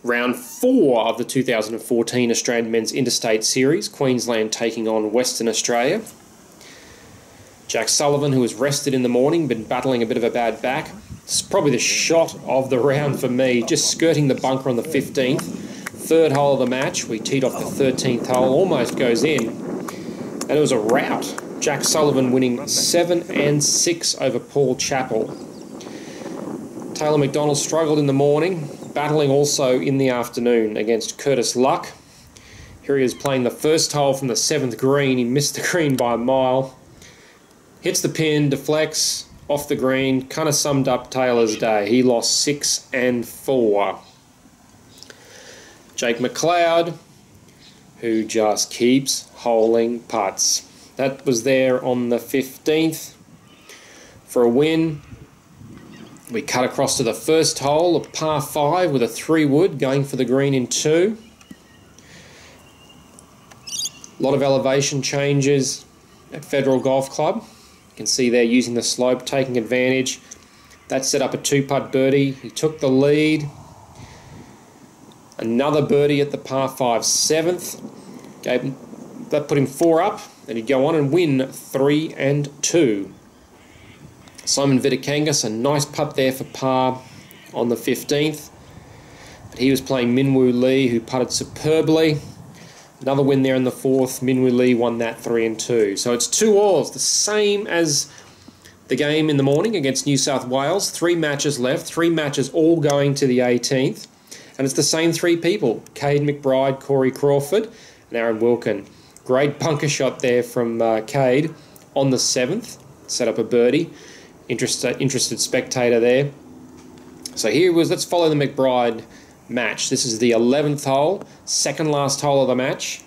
Round 4 of the 2014 Australian Men's Interstate Series, Queensland taking on Western Australia. Jack Sullivan, who was rested in the morning, been battling a bit of a bad back. It's probably the shot of the round for me, just skirting the bunker on the 15th. Third hole of the match, we teed off the 13th hole, almost goes in. And it was a rout. Jack Sullivan winning 7 and 6 over Paul Chappell. Taylor Macdonald struggled in the morning, battling also in the afternoon against Curtis Luck. Here he is playing the first hole from the 7th green. He missed the green by a mile. Hits the pin, deflects off the green. Kind of summed up Taylor's day. He lost 6 and 4. Jake McLeod, who just keeps holing putts. That was there on the 15th for a win. We cut across to the first hole, a par 5 with a 3-wood, going for the green in 2. A lot of elevation changes at Federal Golf Club. You can see there using the slope, taking advantage. That set up a 2-putt birdie. He took the lead. Another birdie at the par 5 7th. That put him 4 up, and he'd go on and win 3 and 2. Simon Viitakangas, a nice putt there for par on the 15th. But he was playing Minwoo Lee, who putted superbly. Another win there in the 4th. Minwoo Lee won that 3 and 2. So it's 2-alls, the same as the game in the morning against New South Wales. 3 matches left, 3 matches all going to the 18th. And it's the same 3 people, Kade, McBride, Cory, Crawford, and Aaron Wilkin. Great bunker shot there from Kade on the 7th. Set up a birdie. Interested spectator there. So here was, let's follow the McBride match. This is the 11th hole, second last hole of the match.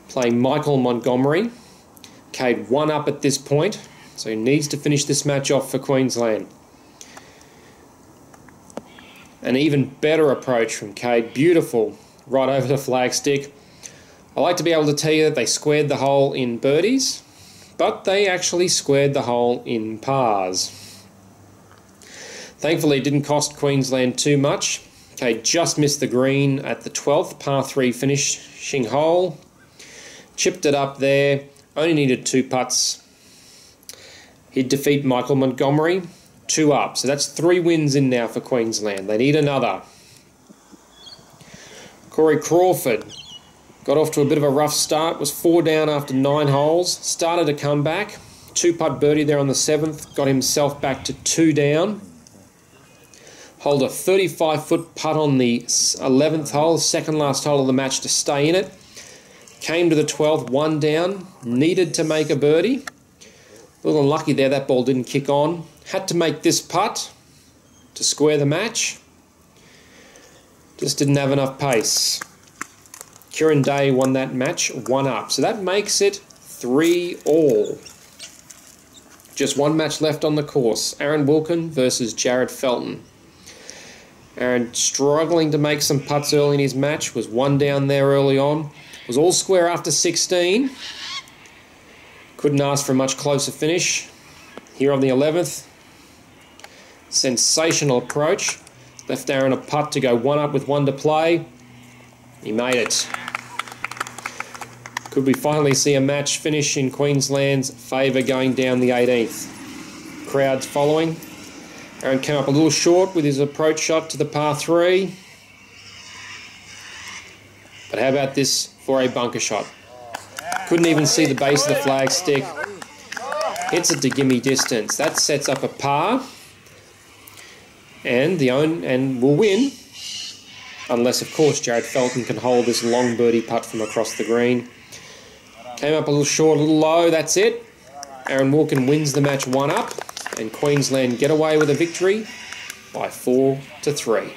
Playing Michael Montgomery. Kade 1 up at this point, so he needs to finish this match off for Queensland. An even better approach from Kade. Beautiful, right over the flagstick. I like to be able to tell you that they squared the hole in birdies, but they actually squared the hole in pars. Thankfully, it didn't cost Queensland too much. Kade just missed the green at the 12th, par 3 finishing hole. Chipped it up there, only needed 2 putts. He'd defeat Michael Montgomery, 2 up. So that's 3 wins in now for Queensland. They need another. Cory Crawford got off to a bit of a rough start, was 4 down after 9 holes, started to come back, 2-putt birdie there on the 7th, got himself back to 2 down. Holed a 35-foot putt on the 11th hole, second last hole of the match to stay in it. Came to the 12th, 1 down, needed to make a birdie. A little unlucky there, that ball didn't kick on. Had to make this putt to square the match. Just didn't have enough pace. Kieran Day won that match 1 up. So that makes it 3-all. Just 1 match left on the course. Aaron Wilkin versus Jared Felton. Aaron struggling to make some putts early in his match. Was 1 down there early on. Was all square after 16. Couldn't ask for a much closer finish. Here on the 11th. Sensational approach. Left Aaron a putt to go 1 up with 1 to play. He made it. Could we finally see a match finish in Queensland's favour going down the 18th? Crowds following. Aaron came up a little short with his approach shot to the par 3. But how about this for a bunker shot? Couldn't even see the base of the flagstick. Hits it to gimme distance. That sets up a par. And will win. Unless, of course, Jared Felton can hold this long birdie putt from across the green. Came up a little short, a little low, that's it. Aaron Wilkin wins the match 1 up, and Queensland get away with a victory by 4 to 3.